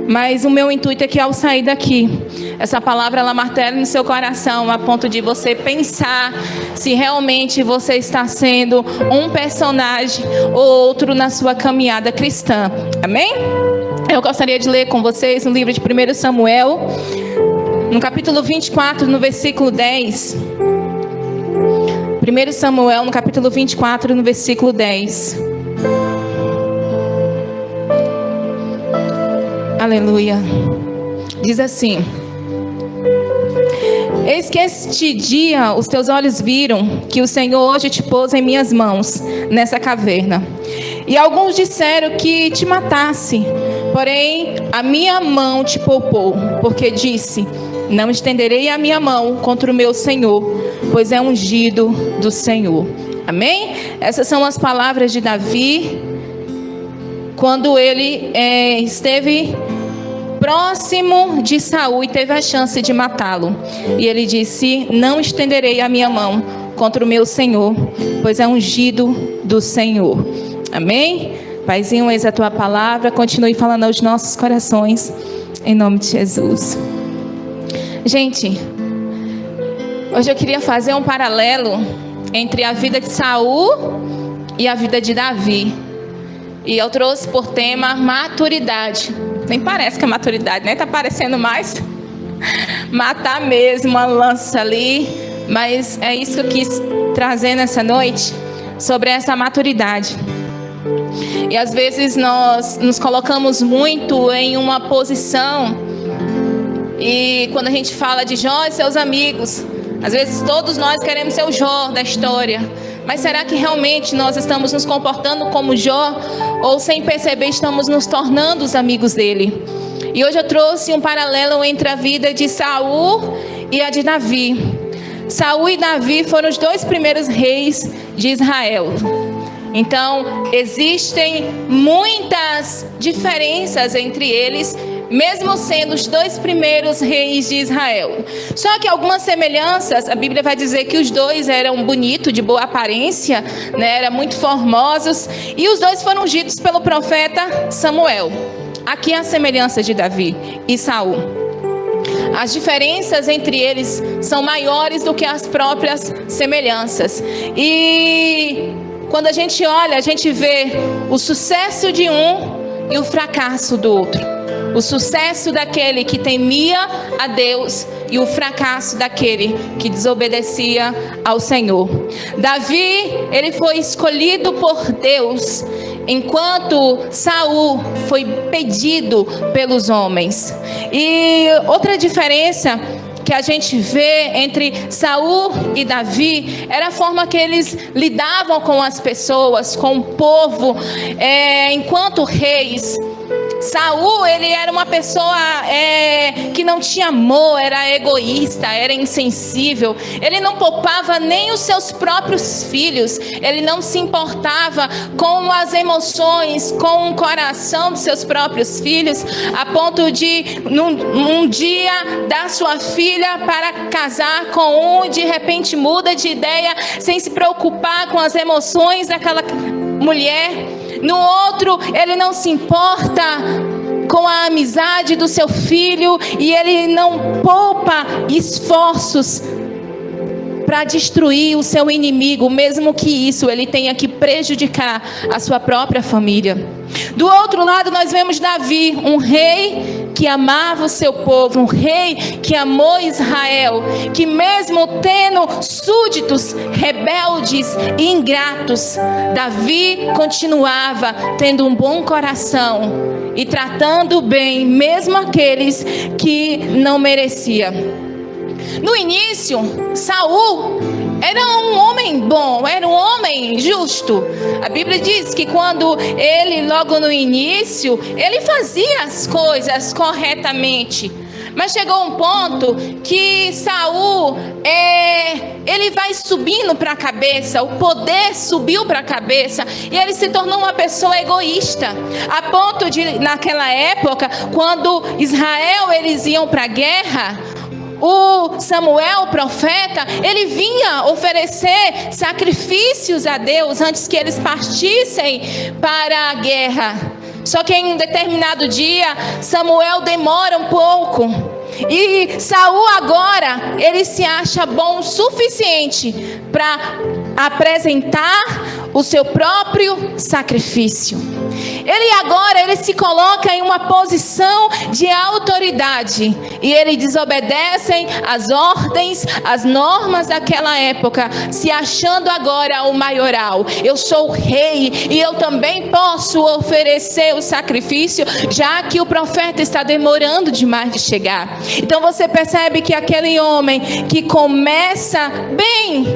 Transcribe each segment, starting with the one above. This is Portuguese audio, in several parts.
Mas o meu intuito é que ao sair daqui, essa palavra ela martela no seu coração, a ponto de você pensar se realmente você está sendo um personagem ou outro na sua caminhada cristã. Amém? Eu gostaria de ler com vocês no livro de 1 Samuel, no capítulo 24, no versículo 10. 1 Samuel, no capítulo 24, no versículo 10. Aleluia. Diz assim: eis que este dia os teus olhos viram que o Senhor hoje te pôs em minhas mãos nessa caverna. E alguns disseram que te matasse, porém a minha mão te poupou, porque disse: não estenderei a minha mão contra o meu Senhor, pois é ungido do Senhor. Amém? Essas são as palavras de Davi, quando ele esteve próximo de Saul e teve a chance de matá-lo. E ele disse: não estenderei a minha mão contra o meu Senhor, pois é ungido do Senhor. Amém? Paizinho, eis a tua palavra, continue falando aos nossos corações, em nome de Jesus. Gente, hoje eu queria fazer um paralelo entre a vida de Saul e a vida de Davi. E eu trouxe por tema maturidade. Nem parece que é maturidade, né? Tá parecendo mais matar mesmo, uma lança ali. Mas é isso que eu quis trazer nessa noite, sobre essa maturidade. E às vezes nós nos colocamos muito em uma posição. E quando a gente fala de Jó e seus amigos, às vezes todos nós queremos ser o Jó da história. Mas será que realmente nós estamos nos comportando como Jó? Ou sem perceber estamos nos tornando os amigos dele? E hoje eu trouxe um paralelo entre a vida de Saul e a de Davi. Saul e Davi foram os dois primeiros reis de Israel. Então existem muitas diferenças entre eles, mesmo sendo os dois primeiros reis de Israel. Só que algumas semelhanças, a Bíblia vai dizer que os dois eram bonitos, de boa aparência, né? Eram muito formosos. E os dois foram ungidos pelo profeta Samuel. Aqui é a semelhança de Davi e Saul. As diferenças entre eles são maiores do que as próprias semelhanças. E quando a gente olha, a gente vê o sucesso de um e o fracasso do outro. O sucesso daquele que temia a Deus e o fracasso daquele que desobedecia ao Senhor. Davi, ele foi escolhido por Deus, enquanto Saul foi pedido pelos homens. E outra diferença que a gente vê entre Saul e Davi era a forma que eles lidavam com as pessoas, com o povo, enquanto reis. Saul, ele era uma pessoa que não tinha amor, era egoísta, era insensível. Ele não poupava nem os seus próprios filhos. Ele não se importava com as emoções, com o coração dos seus próprios filhos, a ponto de, num dia, dar sua filha para casar com um, de repente muda de ideia, sem se preocupar com as emoções daquela mulher. No outro, ele não se importa com a amizade do seu filho e ele não poupa esforços para destruir o seu inimigo, mesmo que isso ele tenha que prejudicar a sua própria família. Do outro lado, nós vemos Davi, um rei que amava o seu povo, um rei que amou Israel, que mesmo tendo súditos rebeldes e ingratos, Davi continuava tendo um bom coração e tratando bem mesmo aqueles que não mereciam. No início, Saul era um homem bom, era um homem justo. A Bíblia diz que quando ele, logo no início, ele fazia as coisas corretamente. Mas chegou um ponto que Saul, ele vai subindo para a cabeça, o poder subiu para a cabeça e ele se tornou uma pessoa egoísta. A ponto de, naquela época, quando Israel, eles iam para a guerra, o Samuel, o profeta, ele vinha oferecer sacrifícios a Deus antes que eles partissem para a guerra. Só que em um determinado dia, Samuel demora um pouco. E Saul agora, ele se acha bom o suficiente para apresentar o seu próprio sacrifício. Ele se coloca em uma posição de autoridade. E ele desobedece às ordens, às normas daquela época, se achando agora o maioral. Eu sou o rei e eu também posso oferecer o sacrifício, já que o profeta está demorando demais de chegar. Então você percebe que aquele homem que começa bem,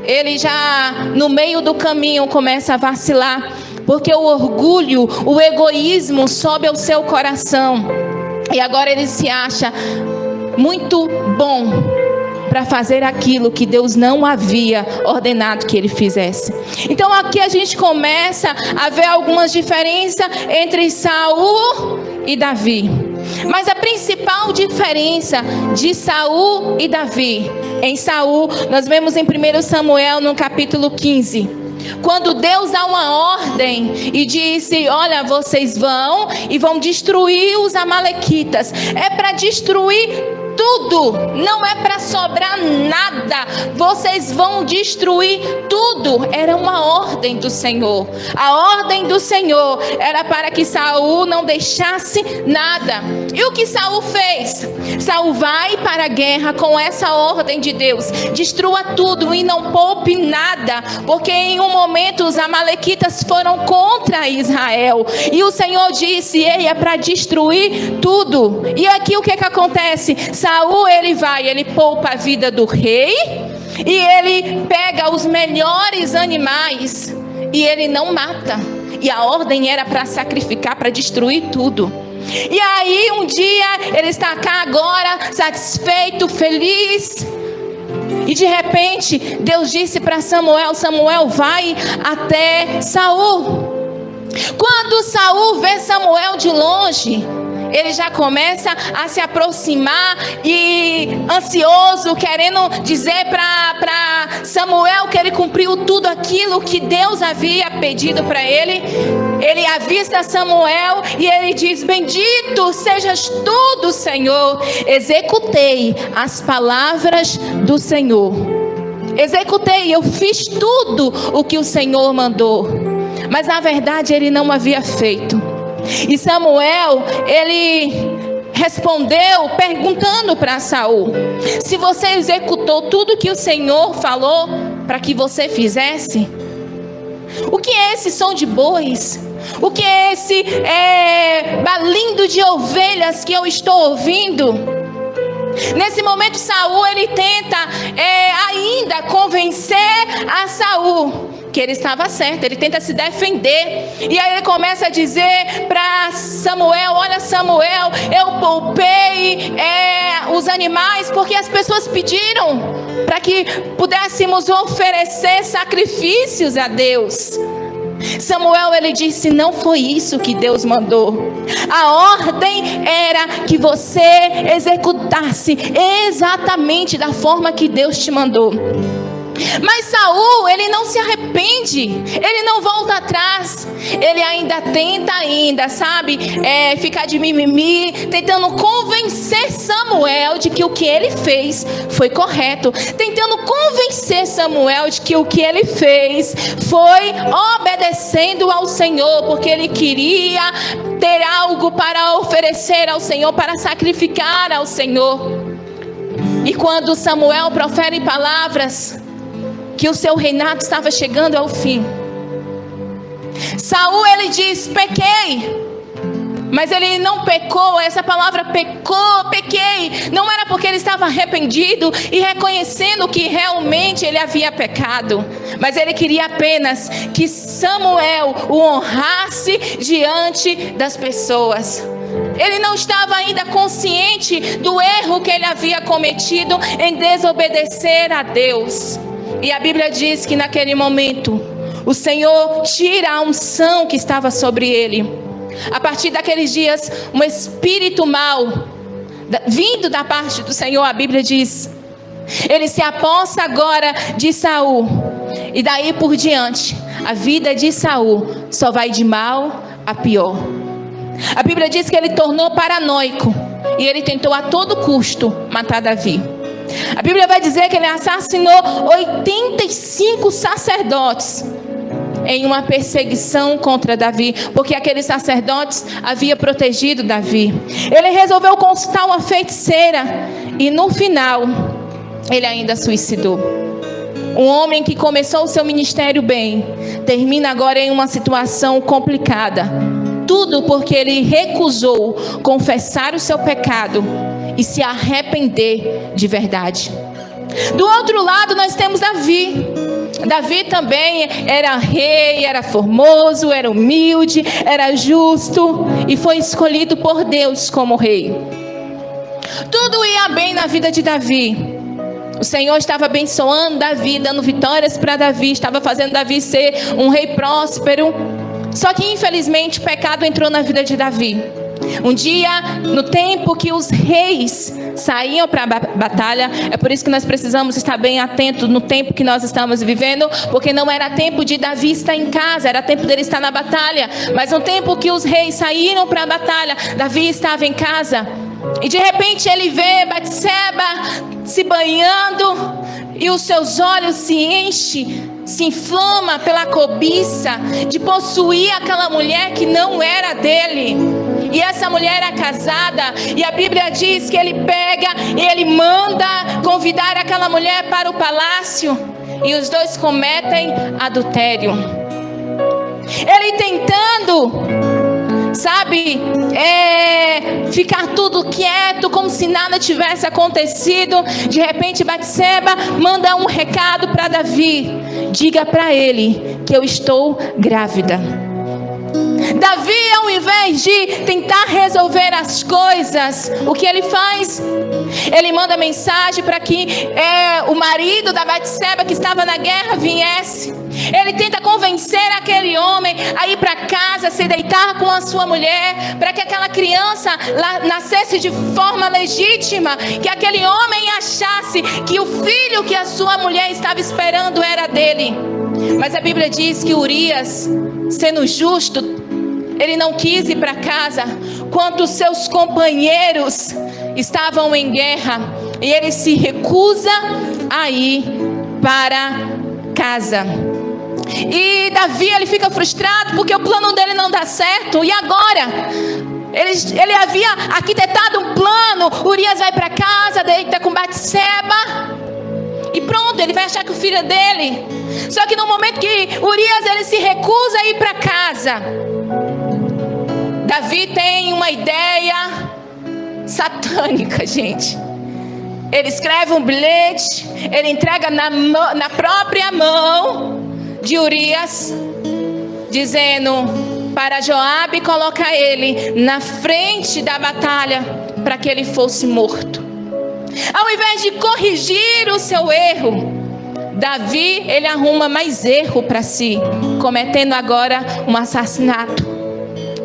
ele já no meio do caminho começa a vacilar, porque o orgulho, o egoísmo sobe ao seu coração. E agora ele se acha muito bom para fazer aquilo que Deus não havia ordenado que ele fizesse. Então aqui a gente começa a ver algumas diferenças entre Saul e Davi. Mas a principal diferença de Saul e Davi, em Saul, nós vemos em 1 Samuel no capítulo 15, quando Deus dá uma ordem e disse: olha, vocês vão e vão destruir os amalequitas. É para destruir tudo, não é para sobrar nada. Vocês vão destruir tudo. Era uma ordem do Senhor. A ordem do Senhor era para que Saul não deixasse nada. E o que Saul fez? Saul vai para a guerra com essa ordem de Deus: destrua tudo e não poupe nada, porque em um momento os amalequitas foram contra Israel, e o Senhor disse: ei, é para destruir tudo. E aqui o que acontece? Saul, ele poupa a vida do rei, e ele pega os melhores animais, e ele não mata. E a ordem era para sacrificar, para destruir tudo. E aí um dia ele está cá agora, satisfeito, feliz, e de repente Deus disse para Samuel: Samuel, vai até Saul. Quando Saul vê Samuel de longe, ele já começa a se aproximar e ansioso, querendo dizer para Samuel que ele cumpriu tudo aquilo que Deus havia pedido para ele. Ele avista Samuel e ele diz: bendito sejas tu, Senhor. Executei as palavras do Senhor. Executei, eu fiz tudo o que o Senhor mandou. Mas na verdade ele não havia feito. E Samuel, ele respondeu perguntando para Saul: se você executou tudo que o Senhor falou para que você fizesse, o que é esse som de bois? O que é esse balindo de ovelhas que eu estou ouvindo? Nesse momento Saul, ele tenta ainda convencer a Saul que ele estava certo. Ele tenta se defender. E aí ele começa a dizer para Samuel: olha, Samuel, eu poupei os animais porque as pessoas pediram para que pudéssemos oferecer sacrifícios a Deus. Samuel, ele disse: não foi isso que Deus mandou. A ordem era que você executasse exatamente da forma que Deus te mandou. Mas Saul, ele não se arrepende, ele não volta atrás, ele ainda tenta ficar de mimimi, tentando convencer Samuel de que o que ele fez foi correto, tentando convencer Samuel de que o que ele fez foi obedecendo ao Senhor, porque ele queria ter algo para oferecer ao Senhor, para sacrificar ao Senhor. E quando Samuel profere palavras que o seu reinado estava chegando ao fim, Saul, ele diz: pequei. Mas ele não pecou. Essa palavra pequei, não era porque ele estava arrependido e reconhecendo que realmente ele havia pecado, mas ele queria apenas que Samuel o honrasse diante das pessoas. Ele não estava ainda consciente do erro que ele havia cometido em desobedecer a Deus. E a Bíblia diz que naquele momento o Senhor tira a unção que estava sobre ele. A partir daqueles dias, um espírito mau vindo da parte do Senhor, a Bíblia diz, ele se apossa agora de Saul. E daí por diante, a vida de Saul só vai de mal a pior. A Bíblia diz que ele tornou paranoico e ele tentou a todo custo matar Davi. A Bíblia vai dizer que ele assassinou 85 sacerdotes em uma perseguição contra Davi, porque aqueles sacerdotes haviam protegido Davi. Ele resolveu consultar uma feiticeira e no final ele ainda suicidou. Um homem que começou o seu ministério bem, termina agora em uma situação complicada. Tudo porque ele recusou confessar o seu pecado e se arrepender de verdade. Do outro lado nós temos Davi. Davi também era rei, era formoso, era humilde, era justo e foi escolhido por Deus como rei. Tudo ia bem na vida de Davi. O Senhor estava abençoando Davi, dando vitórias para Davi, estava fazendo Davi ser um rei próspero. Só que infelizmente o pecado entrou na vida de Davi. Um dia, no tempo que os reis saíam para a batalha, é por isso que nós precisamos estar bem atentos no tempo que nós estamos vivendo, porque não era tempo de Davi estar em casa, era tempo dele estar na batalha. Mas no tempo que os reis saíram para a batalha, Davi estava em casa. E de repente ele vê Batseba se banhando e os seus olhos se enchem, se inflama pela cobiça de possuir aquela mulher que não era dele. E essa mulher era casada, e a Bíblia diz que ele pega e ele manda convidar aquela mulher para o palácio, e os dois cometem adultério. Ele tentando, ficar tudo quieto, como se nada tivesse acontecido. De repente Batseba manda um recado para Davi: diga para ele que eu estou grávida. Davi, ao invés de tentar resolver as coisas, o que ele faz? Ele manda mensagem para que o marido da Batseba, que estava na guerra, viesse. Ele tenta convencer aquele homem a ir para casa, se deitar com a sua mulher, para que aquela criança nascesse de forma legítima, que aquele homem achasse que o filho que a sua mulher estava esperando era dele. Mas a Bíblia diz que Urias, sendo justo, ele não quis ir para casa, quando seus companheiros estavam em guerra, e ele se recusa a ir para casa. E Davi, ele fica frustrado porque o plano dele não dá certo. E agora? Ele havia arquitetado um plano. Urias vai para casa, deita com Batseba e pronto, ele vai achar que o filho é dele. Só que no momento que Urias ele se recusa a ir para casa, Davi tem uma ideia satânica, gente. Ele escreve um bilhete, ele entrega na própria mão de Urias, dizendo para Joabe colocar ele na frente da batalha para que ele fosse morto. Ao invés de corrigir o seu erro, Davi ele arruma mais erro para si, cometendo agora um assassinato.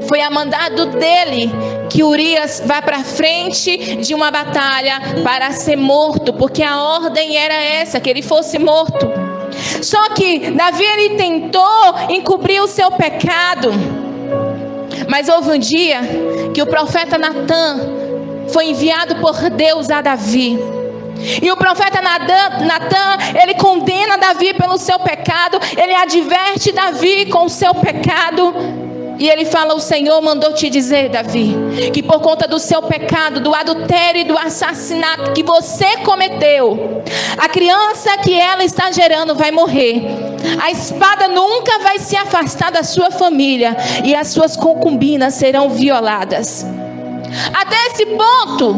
Foi a mandado dele que Urias vá para frente de uma batalha para ser morto, porque a ordem era essa, que ele fosse morto. Só que Davi ele tentou encobrir o seu pecado. Mas houve um dia que o profeta Natã foi enviado por Deus a Davi. E o profeta Natã, ele condena Davi pelo seu pecado, ele adverte Davi com o seu pecado. E ele fala: o Senhor mandou te dizer, Davi, que por conta do seu pecado, do adultério e do assassinato que você cometeu, a criança que ela está gerando vai morrer. A espada nunca vai se afastar da sua família, e as suas concubinas serão violadas. Até esse ponto,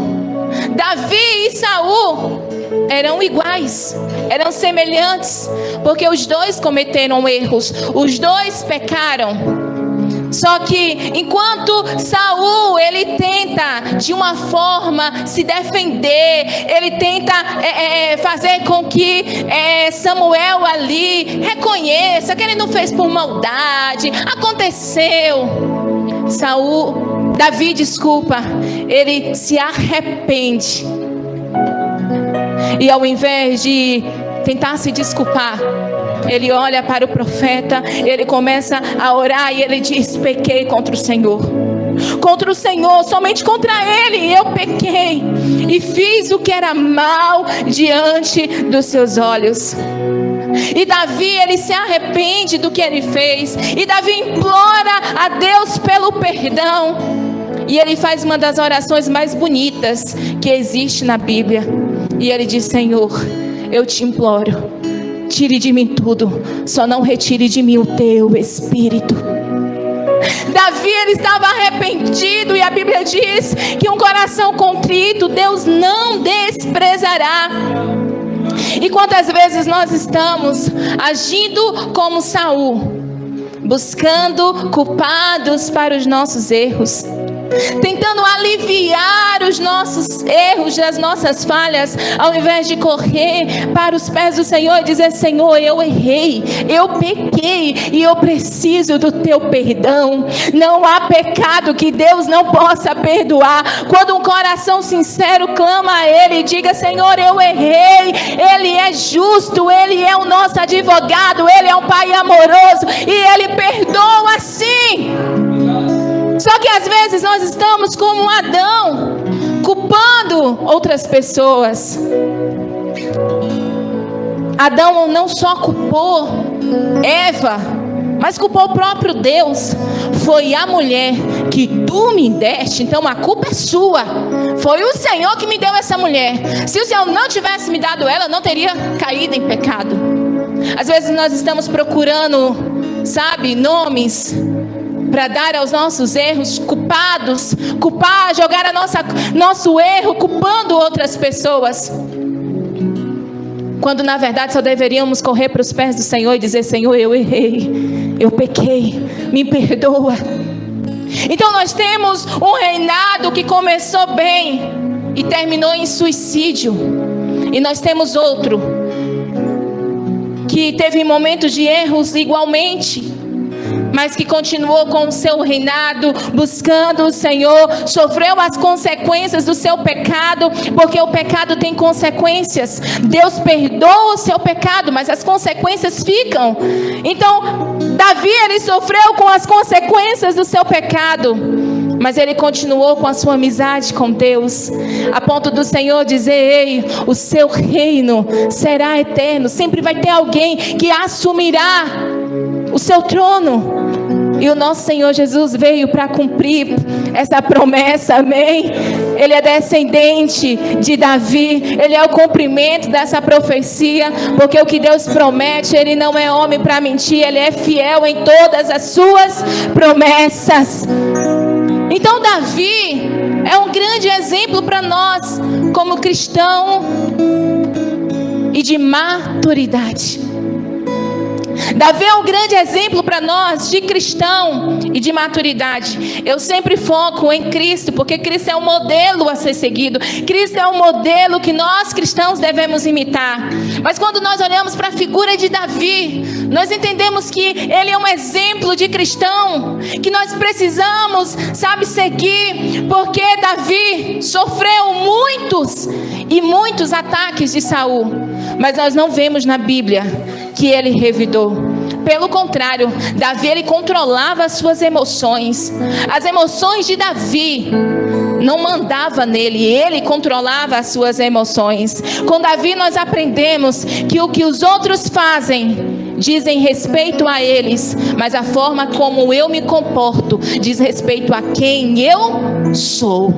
Davi e Saul eram iguais, eram semelhantes, porque os dois cometeram erros, os dois pecaram. Só que enquanto Saul ele tenta de uma forma se defender, ele tenta fazer com que Samuel ali reconheça que ele não fez por maldade, aconteceu. Davi, ele se arrepende, e ao invés de tentar se desculpar, ele olha para o profeta, ele começa a orar e ele diz: pequei contra o Senhor. contra o Senhor, somente contra Ele eu pequei e fiz o que era mal diante dos seus olhos. E Davi, ele se arrepende do que ele fez, e Davi implora a Deus pelo perdão, e ele faz uma das orações mais bonitas que existe na Bíblia, e ele diz: Senhor, eu te imploro, tire de mim tudo, só não retire de mim o teu espírito. Davi, ele estava arrependido, e a Bíblia diz que um coração contrito Deus não desprezará. E quantas vezes nós estamos agindo como Saul, buscando culpados para os nossos erros, tentando aliviar os nossos erros, as nossas falhas, ao invés de correr para os pés do Senhor e dizer: Senhor, eu errei, eu pequei e eu preciso do teu perdão. Não há pecado que Deus não possa perdoar. Quando um coração sincero clama a Ele e diga: Senhor, eu errei, Ele é justo, Ele é o nosso advogado, Ele é um Pai amoroso e Ele perdoa sim. Só que às vezes nós estamos como Adão, culpando outras pessoas. Adão não só culpou Eva, mas culpou o próprio Deus. Foi a mulher que tu me deste, então a culpa é sua. Foi o Senhor que me deu essa mulher. Se o Senhor não tivesse me dado ela, eu não teria caído em pecado. Às vezes nós estamos procurando, nomes para dar aos nossos erros, culpar, jogar nosso erro culpando outras pessoas, quando na verdade só deveríamos correr para os pés do Senhor e dizer: Senhor, eu errei, eu pequei, me perdoa. Então nós temos um reinado que começou bem e terminou em suicídio, e nós temos outro que teve momentos de erros igualmente, mas que continuou com o seu reinado, buscando o Senhor, sofreu as consequências do seu pecado, porque o pecado tem consequências. Deus perdoa o seu pecado, mas as consequências ficam. Então, Davi, ele sofreu com as consequências do seu pecado, mas ele continuou com a sua amizade com Deus, a ponto do Senhor dizer: ei, o seu reino será eterno, sempre vai ter alguém que assumirá o seu trono. E o nosso Senhor Jesus veio para cumprir essa promessa, amém? Ele é descendente de Davi, ele é o cumprimento dessa profecia, porque o que Deus promete, ele não é homem para mentir, ele é fiel em todas as suas promessas. Então Davi é um grande exemplo para nós como cristão e de maturidade. Davi é um grande exemplo para nós de cristão e de maturidade. Eu sempre foco em Cristo, porque Cristo é um modelo a ser seguido. Cristo é um modelo que nós cristãos devemos imitar. Mas quando nós olhamos para a figura de Davi, nós entendemos que ele é um exemplo de cristão, que nós precisamos, seguir, porque Davi sofreu muitos ataques de Saul, mas nós não vemos na Bíblia que ele revidou. Pelo contrário, Davi, ele controlava as suas emoções. As emoções de Davi não mandava nele, ele controlava as suas emoções. Com Davi nós aprendemos que o que os outros fazem dizem respeito a eles, mas a forma como eu me comporto diz respeito a quem eu sou.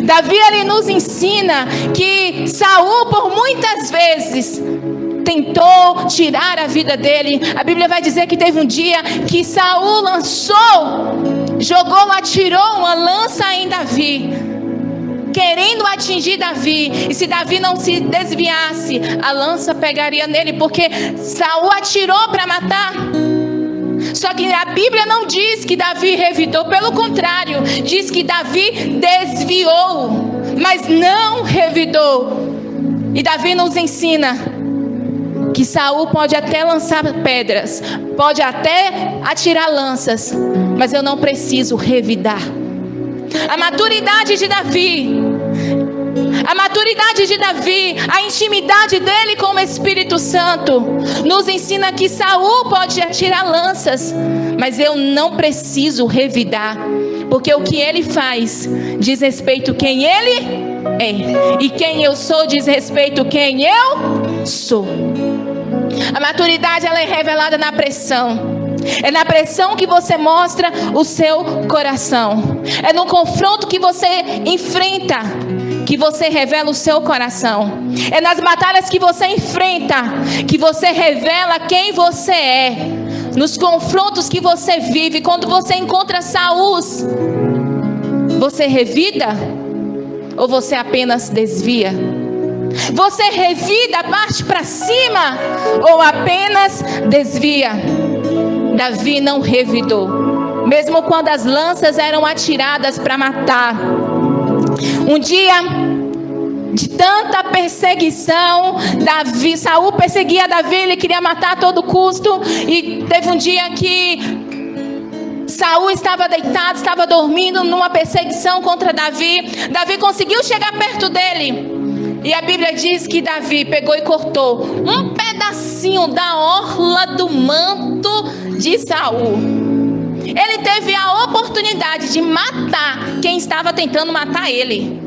Davi, ele nos ensina que Saul, por muitas vezes, tentou tirar a vida dele. A Bíblia vai dizer que teve um dia que Saul atirou uma lança em Davi, querendo atingir Davi, e se Davi não se desviasse, a lança pegaria nele, porque Saul atirou para matar. Só que a Bíblia não diz que Davi revidou, pelo contrário, diz que Davi desviou, mas não revidou. E Davi nos ensina que Saul pode até lançar pedras, pode até atirar lanças, mas eu não preciso revidar. A maturidade de Davi, a intimidade dele com o Espírito Santo, nos ensina que Saul pode atirar lanças, mas eu não preciso revidar, Porque o que ele faz diz respeito a quem ele é. E quem eu sou diz respeito a quem eu sou. A maturidade, ela é revelada na pressão. É na pressão que você mostra o seu coração. É no confronto que você enfrenta que você revela o seu coração. É nas batalhas que você enfrenta que você revela quem você é. Nos confrontos que você vive, quando você encontra Saul, você revida ou você apenas desvia? Você revida, parte para cima ou apenas desvia? Davi não revidou, mesmo quando as lanças eram atiradas para matar. Um dia de tanta perseguição, Saul perseguia Davi, ele queria matar a todo custo. E teve um dia que Saul estava deitado, estava dormindo numa perseguição contra Davi. Davi conseguiu chegar perto dele. E a Bíblia diz que Davi pegou e cortou um pedacinho da orla do manto de Saul. Ele teve a oportunidade de matar quem estava tentando matar ele.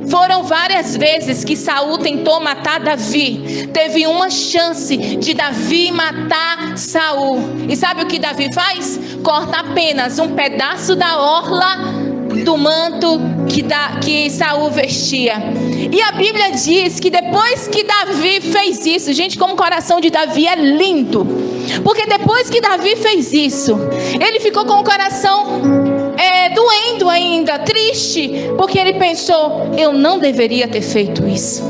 Foram várias vezes que Saul tentou matar Davi. Teve uma chance de Davi matar Saul. E sabe o que Davi faz? Corta apenas um pedaço da orla do manto que Saul vestia. E a Bíblia diz que depois que Davi fez isso, gente, como o coração de Davi é lindo, porque depois que Davi fez isso, ele ficou com o coração doendo ainda, triste, porque ele pensou: eu não deveria ter feito isso.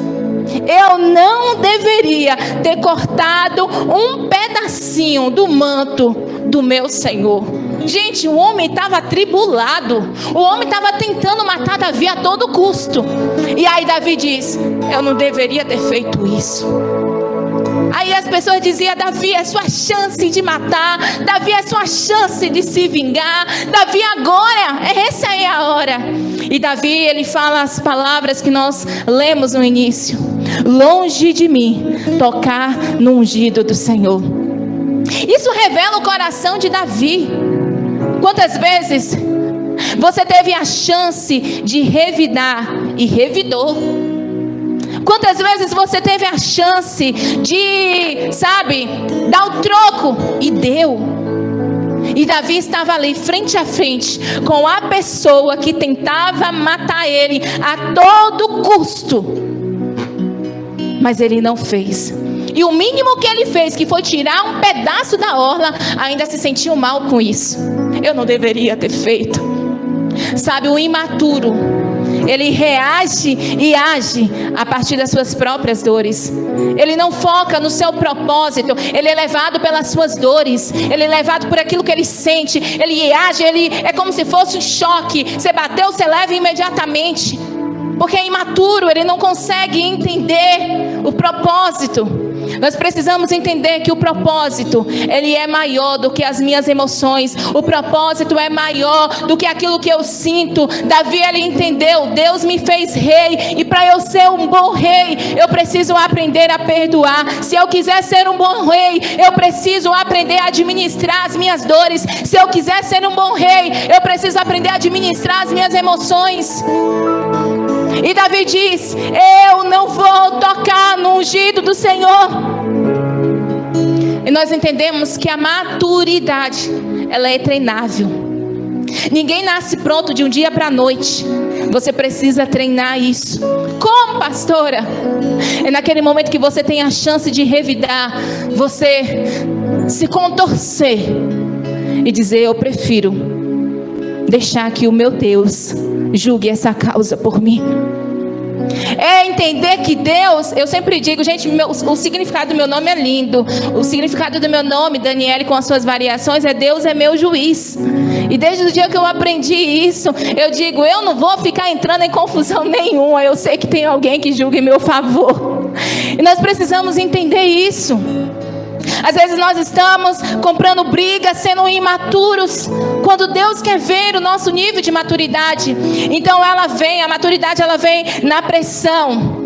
Eu não deveria ter cortado um pedacinho do manto do meu Senhor. Gente, o homem estava atribulado. O homem estava tentando matar Davi a todo custo. E aí Davi diz: eu não deveria ter feito isso. Aí as pessoas diziam: Davi, é sua chance de matar. Davi, é sua chance de se vingar. Davi, agora, essa é a hora. E Davi, ele fala as palavras que nós lemos no início: longe de mim tocar no ungido do Senhor. Isso revela o coração de Davi. Quantas vezes você teve a chance de revidar e revidou? Quantas vezes você teve a chance de, dar o troco e deu? E Davi estava ali frente a frente com a pessoa que tentava matar ele a todo custo, mas ele não fez. E o mínimo que ele fez, que foi tirar um pedaço da orla, ainda se sentiu mal com isso. Eu não deveria ter feito. O imaturo, ele reage e age a partir das suas próprias dores. Ele não foca no seu propósito. Ele é levado pelas suas dores. Ele é levado por aquilo que ele sente. Ele age, ele é como se fosse um choque. Você bateu, você leva imediatamente. Porque é imaturo, ele não consegue entender o propósito. Nós precisamos entender que o propósito, ele é maior do que as minhas emoções. O propósito é maior do que aquilo que eu sinto. Davi, ele entendeu: Deus me fez rei, e para eu ser um bom rei, eu preciso aprender a perdoar. Se eu quiser ser um bom rei, eu preciso aprender a administrar as minhas dores. Se eu quiser ser um bom rei, eu preciso aprender a administrar as minhas emoções. E Davi diz: eu não vou tocar no ungido do Senhor. E nós entendemos que a maturidade, ela é treinável. Ninguém nasce pronto de um dia para a noite. Você precisa treinar isso. Como, pastora? É naquele momento que você tem a chance de revidar, você se contorcer e dizer: eu prefiro deixar que o meu Deus julgue essa causa por mim. É entender que Deus, eu sempre digo, gente, o significado do meu nome é lindo. O significado do meu nome, Daniele, com as suas variações, é: Deus é meu juiz. E desde o dia que eu aprendi isso, eu digo: eu não vou ficar entrando em confusão nenhuma. Eu sei que tem alguém que julga em meu favor. E nós precisamos entender isso. Às vezes nós estamos comprando briga, sendo imaturos, quando Deus quer ver o nosso nível de maturidade. Então a maturidade ela vem na pressão.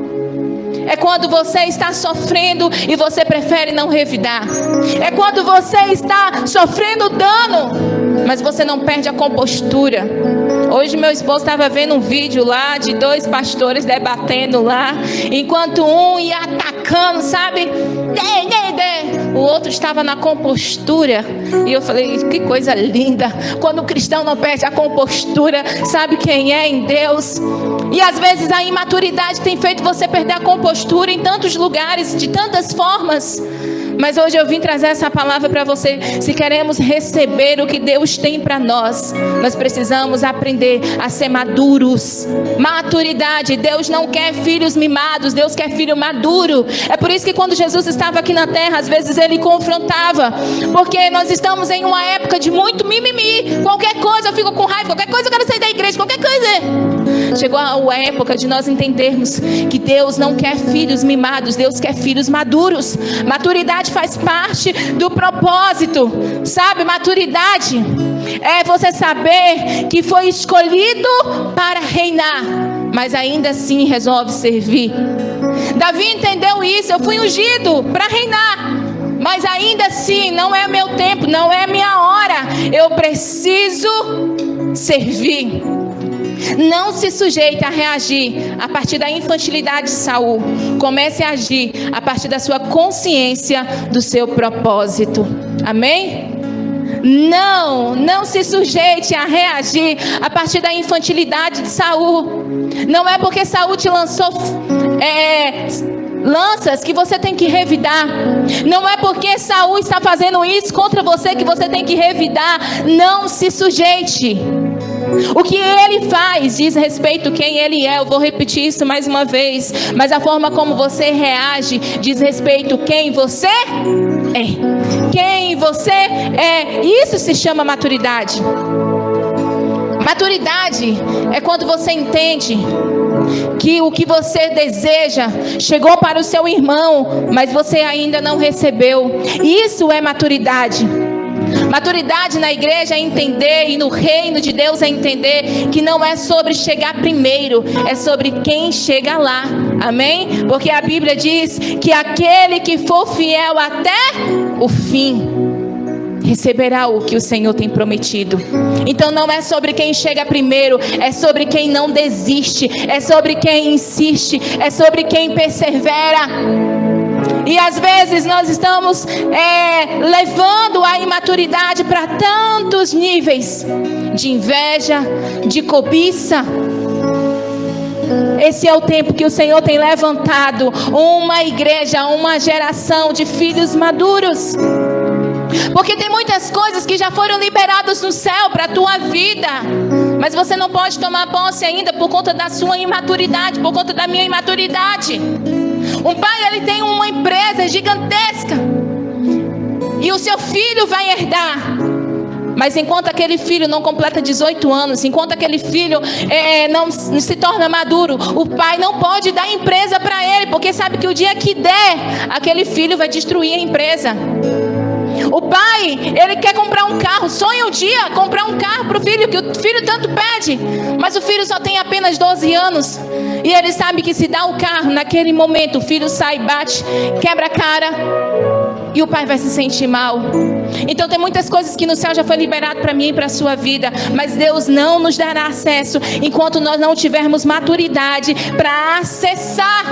É quando você está sofrendo e você prefere não revidar. É quando você está sofrendo dano mas você não perde a compostura. Hoje meu esposo estava vendo um vídeo lá de 2 pastores debatendo lá, enquanto um ia atacando, sabe? O outro estava na compostura. E eu falei, que coisa linda. Quando o cristão não perde a compostura, sabe quem é em Deus. E às vezes a imaturidade tem feito você perder a compostura em tantos lugares, de tantas formas. Mas hoje eu vim trazer essa palavra para você. Se queremos receber o que Deus tem para nós, nós precisamos aprender a ser maduros. Maturidade. Deus não quer filhos mimados, Deus quer filho maduro. É por isso que quando Jesus estava aqui na terra, às vezes ele confrontava, porque nós estamos em uma época de muito mimimi. Qualquer coisa eu fico com raiva, qualquer coisa eu quero sair da igreja, qualquer coisa. Chegou a época de nós entendermos que Deus não quer filhos mimados, Deus quer filhos maduros. Maturidade faz parte do propósito, sabe? Maturidade é você saber que foi escolhido para reinar, mas ainda assim resolve servir. Davi entendeu isso. Eu fui ungido para reinar, mas ainda assim não é meu tempo, não é minha hora. Eu preciso servir. Não se sujeite a reagir a partir da infantilidade de Saul. Comece a agir a partir da sua consciência do seu propósito. Amém? Não se sujeite a reagir a partir da infantilidade de Saul. Não é porque Saul te lançou lanças que você tem que revidar. Não é porque Saul está fazendo isso contra você que você tem que revidar. Não se sujeite. O que ele faz diz respeito a quem ele é. Eu vou repetir isso mais uma vez. Mas a forma como você reage diz respeito a quem você é. Quem você é. Isso se chama maturidade. Maturidade é quando você entende que o que você deseja chegou para o seu irmão, mas você ainda não recebeu. Isso é maturidade. Maturidade na igreja é entender, e no reino de Deus é entender que não é sobre chegar primeiro, é sobre quem chega lá. Amém? Porque a Bíblia diz que aquele que for fiel até o fim receberá o que o Senhor tem prometido. Então não é sobre quem chega primeiro, é sobre quem não desiste, é sobre quem insiste, é sobre quem persevera. E às vezes nós estamos levando a imaturidade para tantos níveis de inveja, de cobiça. Esse é o tempo que o Senhor tem levantado uma igreja, uma geração de filhos maduros. Porque tem muitas coisas que já foram liberadas no céu para a tua vida, mas você não pode tomar posse ainda por conta da sua imaturidade, por conta da minha imaturidade. Um pai, ele tem uma empresa gigantesca e o seu filho vai herdar. Mas enquanto aquele filho não completa 18 anos, enquanto aquele filho não se torna maduro, o pai não pode dar empresa para ele, porque sabe que o dia que der, aquele filho vai destruir a empresa. O pai, ele quer comprar um carro, sonha um dia comprar um carro para o filho, que o filho tanto pede, mas o filho só tem apenas 12 anos, e ele sabe que se dá o carro, naquele momento o filho sai, bate, quebra a cara, e o pai vai se sentir mal. Então tem muitas coisas que no céu já foi liberado para mim e para a sua vida, mas Deus não nos dará acesso enquanto nós não tivermos maturidade para acessar.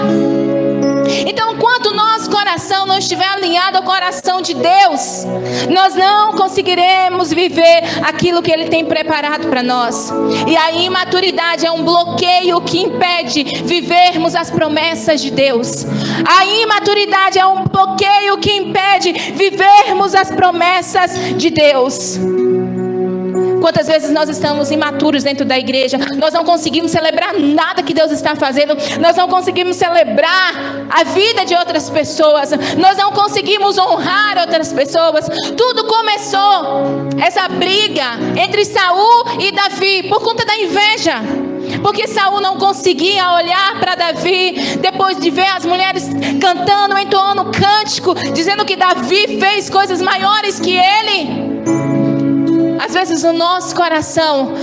Então, enquanto nosso coração não estiver alinhado ao coração de Deus, nós não conseguiremos viver aquilo que Ele tem preparado para nós. E a imaturidade é um bloqueio que impede vivermos as promessas de Deus. A imaturidade é um bloqueio que impede vivermos as promessas de Deus. Quantas vezes nós estamos imaturos dentro da igreja, nós não conseguimos celebrar nada que Deus está fazendo, nós não conseguimos celebrar a vida de outras pessoas, nós não conseguimos honrar outras pessoas. Tudo começou, essa briga entre Saul e Davi, por conta da inveja. Porque Saul não conseguia olhar para Davi, depois de ver as mulheres cantando, entoando cântico, dizendo que Davi fez coisas maiores que ele. Às vezes o nosso coração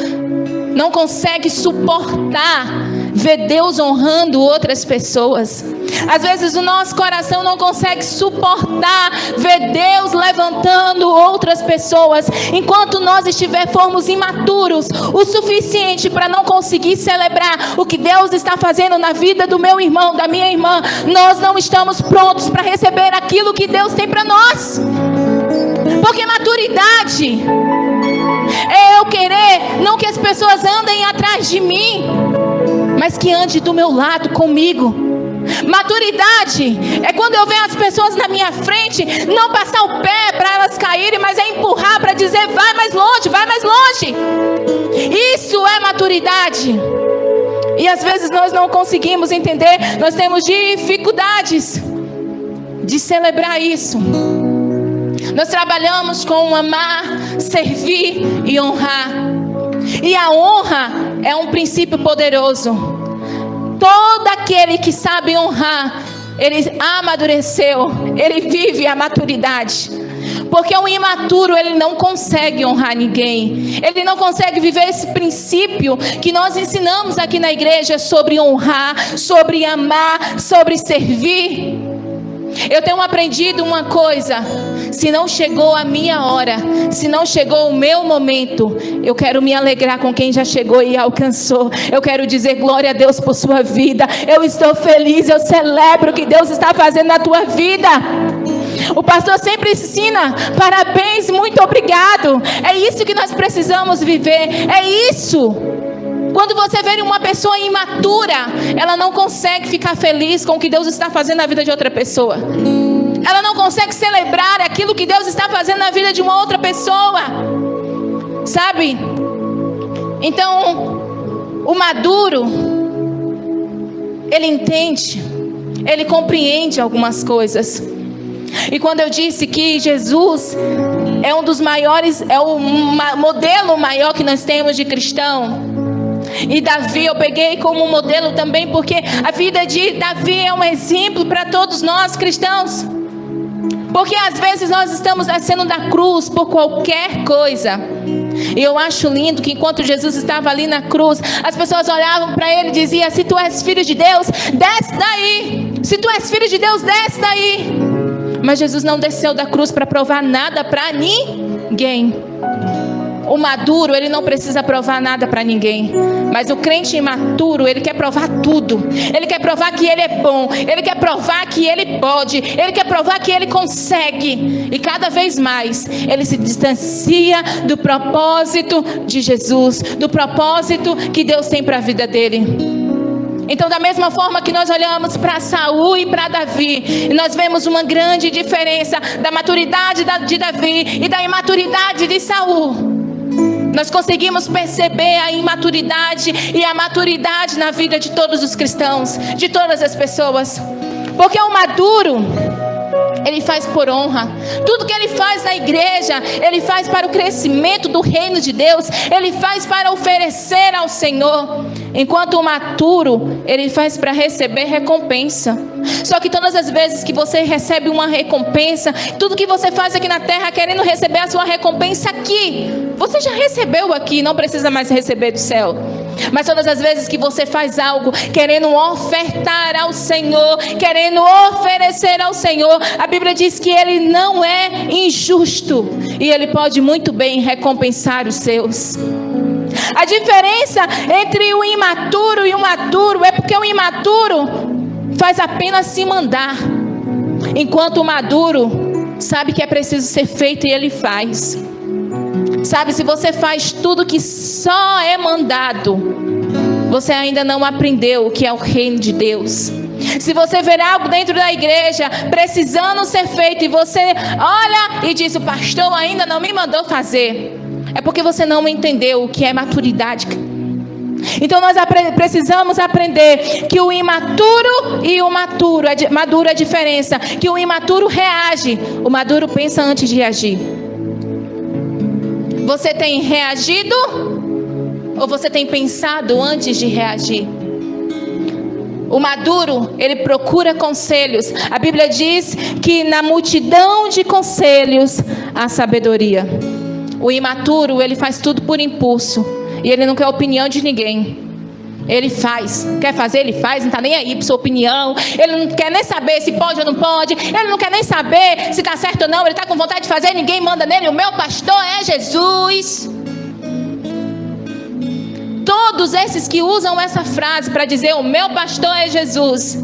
não consegue suportar ver Deus honrando outras pessoas. Às vezes o nosso coração não consegue suportar ver Deus levantando outras pessoas, enquanto nós formos imaturos o suficiente para não conseguir celebrar o que Deus está fazendo na vida do meu irmão, da minha irmã. Nós não estamos prontos para receber aquilo que Deus tem para nós. Porque maturidade é eu querer não que as pessoas andem atrás de mim, mas que ande do meu lado comigo. Maturidade é quando eu vejo as pessoas na minha frente, não passar o pé para elas caírem, mas é empurrar para dizer: vai mais longe, vai mais longe. Isso é maturidade. E às vezes nós não conseguimos entender, nós temos dificuldades de celebrar isso. Nós trabalhamos com amar, servir e honrar. E a honra é um princípio poderoso. Todo aquele que sabe honrar, ele amadureceu, ele vive a maturidade. Porque o imaturo, ele não consegue honrar ninguém. Ele não consegue viver esse princípio que nós ensinamos aqui na igreja sobre honrar, sobre amar, sobre servir. Eu tenho aprendido uma coisa: se não chegou a minha hora, se não chegou o meu momento, eu quero me alegrar com quem já chegou e alcançou. Eu quero dizer glória a Deus por sua vida. Eu estou feliz, eu celebro o que Deus está fazendo na tua vida. O pastor sempre ensina: parabéns, muito obrigado. É isso que nós precisamos viver, é isso. Quando você vê uma pessoa imatura, ela não consegue ficar feliz com o que Deus está fazendo na vida de outra pessoa. Ela não consegue celebrar aquilo que Deus está fazendo na vida de uma outra pessoa. Sabe? Então, o maduro, ele entende, ele compreende algumas coisas. E quando eu disse que Jesus é um dos maiores, é o modelo maior que nós temos de cristão, e Davi eu peguei como modelo também, porque a vida de Davi é um exemplo para todos nós cristãos. Porque às vezes nós estamos descendo da cruz por qualquer coisa. E eu acho lindo que enquanto Jesus estava ali na cruz, as pessoas olhavam para ele e diziam: se tu és filho de Deus, desce daí. Se tu és filho de Deus, desce daí. Mas Jesus não desceu da cruz para provar nada para ninguém. O maduro, ele não precisa provar nada para ninguém. Mas o crente imaturo, ele quer provar tudo. Ele quer provar que ele é bom. Ele quer provar que ele pode. Ele quer provar que ele consegue. E cada vez mais, ele se distancia do propósito de Jesus. Do propósito que Deus tem para a vida dele. Então, da mesma forma que nós olhamos para Saul e para Davi, nós vemos uma grande diferença da maturidade de Davi e da imaturidade de Saul. Nós conseguimos perceber a imaturidade e a maturidade na vida de todos os cristãos, de todas as pessoas. Porque o maduro, ele faz por honra. Tudo que ele faz na igreja, ele faz para o crescimento do reino de Deus. Ele faz para oferecer ao Senhor. Enquanto o maturo, ele faz para receber recompensa. Só que todas as vezes que você recebe uma recompensa, tudo que você faz aqui na terra querendo receber a sua recompensa aqui, você já recebeu aqui, não precisa mais receber do céu. Mas todas as vezes que você faz algo querendo ofertar ao Senhor, querendo oferecer ao Senhor, a Bíblia diz que Ele não é injusto e Ele pode muito bem recompensar os seus. A diferença entre o imaturo e o maduro é porque o imaturo faz apenas se mandar, enquanto o maduro sabe que é preciso ser feito e ele faz. Sabe, se você faz tudo que só é mandado, você ainda não aprendeu o que é o reino de Deus. Se você ver algo dentro da igreja precisando ser feito e você olha e diz: o pastor ainda não me mandou fazer, é porque você não entendeu o que é maturidade. Então nós precisamos aprender que o imaturo e o maduro é a diferença. Que o imaturo reage, o maduro pensa antes de agir. Você tem reagido ou você tem pensado antes de reagir? O maduro, ele procura conselhos. A Bíblia diz que na multidão de conselhos há sabedoria. O imaturo, ele faz tudo por impulso. E ele não quer a opinião de ninguém. Ele faz, quer fazer, ele faz, não está nem aí para sua opinião. Ele não quer nem saber se pode ou não pode. Ele não quer nem saber se está certo ou não. Ele está com vontade de fazer, ninguém manda nele. O meu pastor é Jesus. Todos esses que usam essa frase para dizer o meu pastor é Jesus,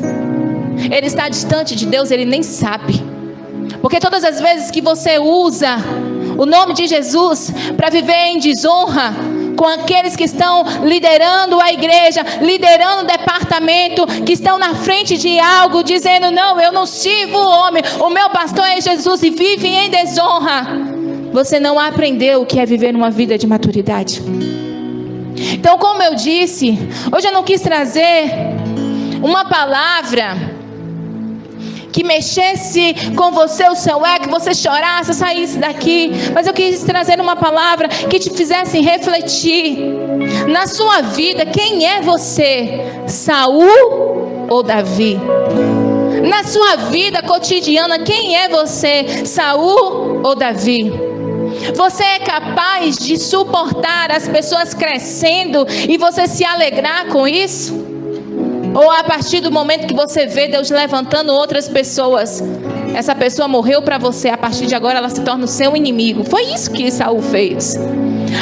ele está distante de Deus, ele nem sabe. Porque todas as vezes que você usa o nome de Jesus para viver em desonra com aqueles que estão liderando a igreja, liderando o departamento, que estão na frente de algo, dizendo, não, eu não sirvo o homem, o meu pastor é Jesus, e vive em desonra, você não aprendeu o que é viver uma vida de maturidade. Então, como eu disse, hoje eu não quis trazer uma palavra que mexesse com você, o seu ego, que você chorasse, saísse daqui. Mas eu quis trazer uma palavra que te fizesse refletir. Na sua vida, quem é você? Saul ou Davi? Na sua vida cotidiana, quem é você? Saul ou Davi? Você é capaz de suportar as pessoas crescendo e você se alegrar com isso? Ou a partir do momento que você vê Deus levantando outras pessoas, essa pessoa morreu para você, a partir de agora ela se torna o seu inimigo? Foi isso que Saul fez.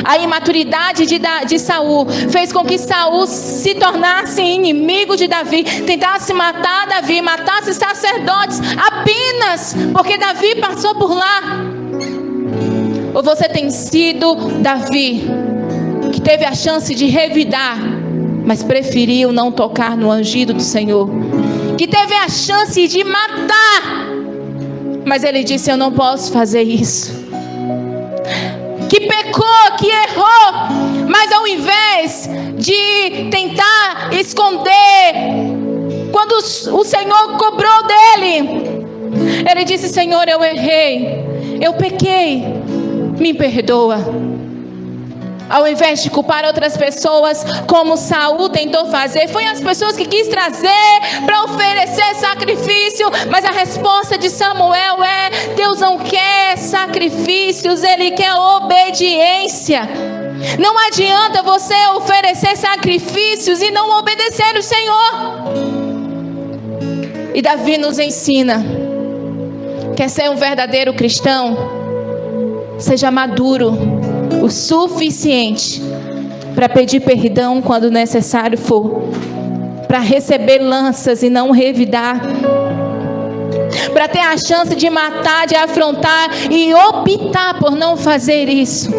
A imaturidade de Saul fez com que Saul se tornasse inimigo de Davi, tentasse matar Davi, matasse sacerdotes, apenas porque Davi passou por lá. Ou você tem sido Davi, que teve a chance de revidar, mas preferiu não tocar no ungido do Senhor, que teve a chance de matar, mas ele disse, eu não posso fazer isso, que pecou, que errou, mas ao invés de tentar esconder, quando o Senhor cobrou dele, ele disse, Senhor, eu errei, eu pequei, me perdoa. Ao invés de culpar outras pessoas, como Saul tentou fazer, foi as pessoas que quis trazer para oferecer sacrifício, mas a resposta de Samuel é, Deus não quer sacrifícios, Ele quer obediência. Não adianta você oferecer sacrifícios e não obedecer o Senhor. E Davi nos ensina, quer ser um verdadeiro cristão? Seja maduro o suficiente para pedir perdão quando necessário for, para receber lanças e não revidar, para ter a chance de matar, de afrontar e optar por não fazer isso.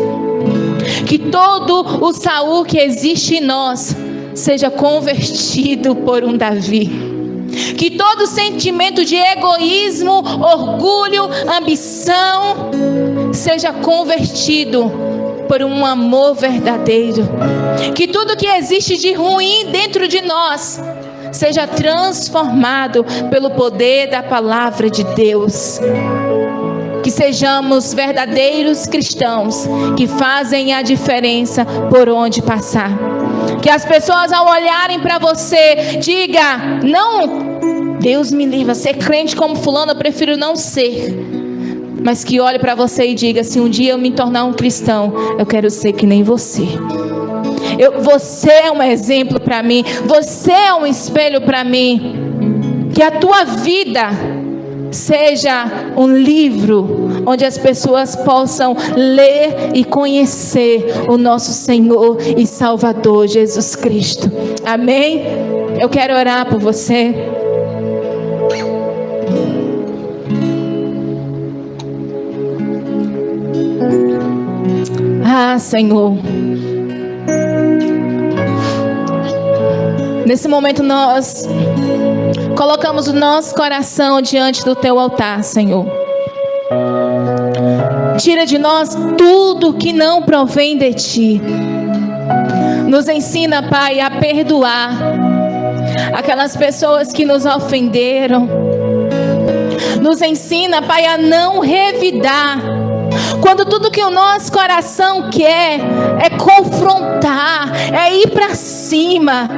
Que todo o Saul que existe em nós seja convertido por um Davi. Que todo sentimento de egoísmo, orgulho, ambição seja convertido por um amor verdadeiro. Que tudo que existe de ruim dentro de nós seja transformado pelo poder da palavra de Deus. Que sejamos verdadeiros cristãos que fazem a diferença por onde passar. Que as pessoas, ao olharem para você, digam, não, Deus me livre, ser crente como fulano, eu prefiro não ser. Mas que olhe para você e diga, se um dia eu me tornar um cristão, eu quero ser que nem você. Você é um exemplo para mim, você é um espelho para mim. Que a tua vida seja um livro onde as pessoas possam ler e conhecer o nosso Senhor e Salvador Jesus Cristo. Amém? Eu quero orar por você. Ah, Senhor, nesse momento nós colocamos o nosso coração diante do Teu altar, Senhor. Tira de nós tudo que não provém de Ti. Nos ensina, Pai, a perdoar aquelas pessoas que nos ofenderam. Nos ensina, Pai, a não revidar. Quando tudo que o nosso coração quer é confrontar, é ir para cima.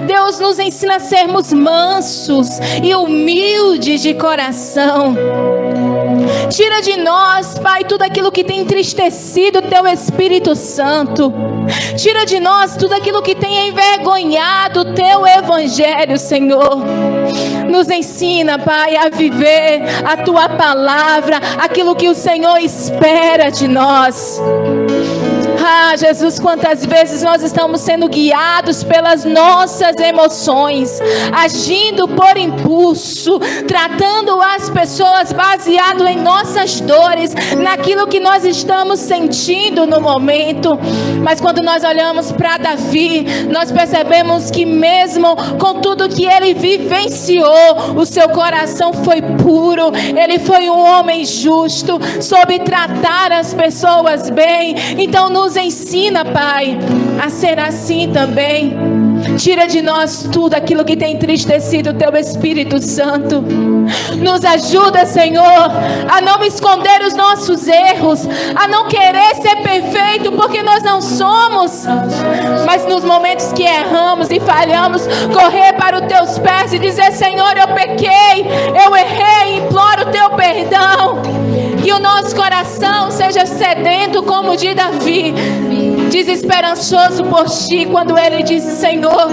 Deus nos ensina a sermos mansos e humildes de coração. Tira de nós, Pai, tudo aquilo que tem entristecido o Teu Espírito Santo. Tira de nós tudo aquilo que tem envergonhado o Teu Evangelho, Senhor. Nos ensina, Pai, a viver a Tua palavra, aquilo que o Senhor espera de nós. Ah, Jesus, quantas vezes nós estamos sendo guiados pelas nossas emoções, agindo por impulso, tratando as pessoas baseado em nossas dores, naquilo que nós estamos sentindo no momento. Mas quando nós olhamos para Davi, nós percebemos que mesmo com tudo que ele vivenciou, o seu coração foi puro, ele foi um homem justo, soube tratar as pessoas bem. Então nos ensina, Pai, a ser assim também. Tira de nós tudo aquilo que tem entristecido o Teu Espírito Santo. Nos ajuda, Senhor, a não esconder os nossos erros, a não querer ser perfeito, porque nós não somos. Mas nos momentos que erramos e falhamos, correr para os Teus pés e dizer: Senhor, eu pequei, eu errei, imploro o Teu perdão. Que o nosso coração seja sedento como o de Davi, desesperançoso por Ti, quando ele disse: Senhor,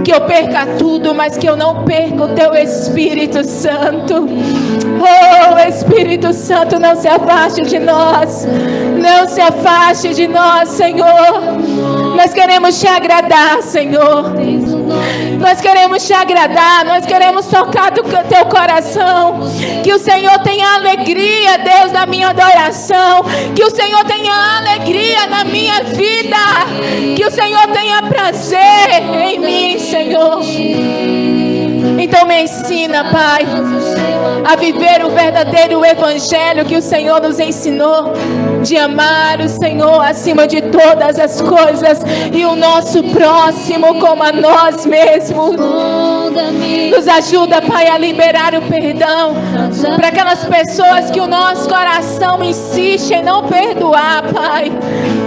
que eu perca tudo, mas que eu não perca o Teu Espírito Santo. Oh, Espírito Santo, não se afaste de nós, não se afaste de nós, Senhor. Nós queremos Te agradar, Senhor. Nós queremos Te agradar, nós queremos tocar do Teu coração. Que o Senhor tenha alegria, Deus, da minha adoração. Que o Senhor tenha alegria na minha vida. Que o Senhor tenha prazer em mim, Senhor. Então me ensina, Pai, a viver o verdadeiro Evangelho que o Senhor nos ensinou, de amar o Senhor acima de todas as coisas e o nosso próximo como a nós mesmos. Nos ajuda, Pai, a liberar o perdão para aquelas pessoas que o nosso coração insiste em não perdoar, Pai.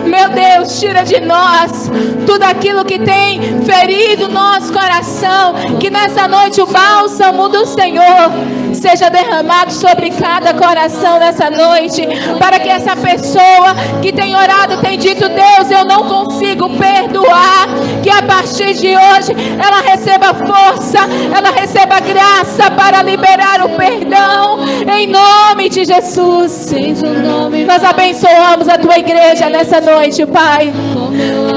Meu Deus, tira de nós tudo aquilo que tem ferido nosso coração. Que nessa noite o bálsamo do Senhor seja derramado sobre cada coração nessa noite, para que essa pessoa que tem orado, tem dito: Deus, eu não consigo perdoar, que a partir de hoje ela receba força, ela receba graça para liberar o perdão, em nome de Jesus. Nós abençoamos a Tua igreja nessa noite, Pai.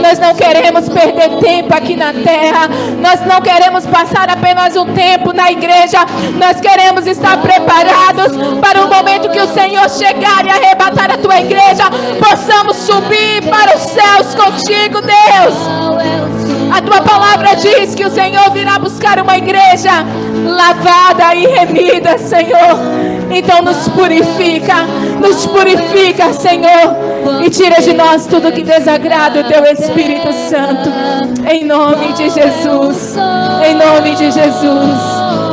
Nós não queremos perder tempo aqui na terra, nós não queremos passar apenas um tempo na igreja, nós queremos estar preparados para o momento que o Senhor chegar e arrebatar a Tua igreja, possamos subir para os céus contigo, Deus. A Tua palavra diz que o Senhor virá buscar uma igreja lavada e remida, Senhor. Então nos purifica, Senhor, e tira de nós tudo que desagrada o Teu Espírito Santo, em nome de Jesus, em nome de Jesus.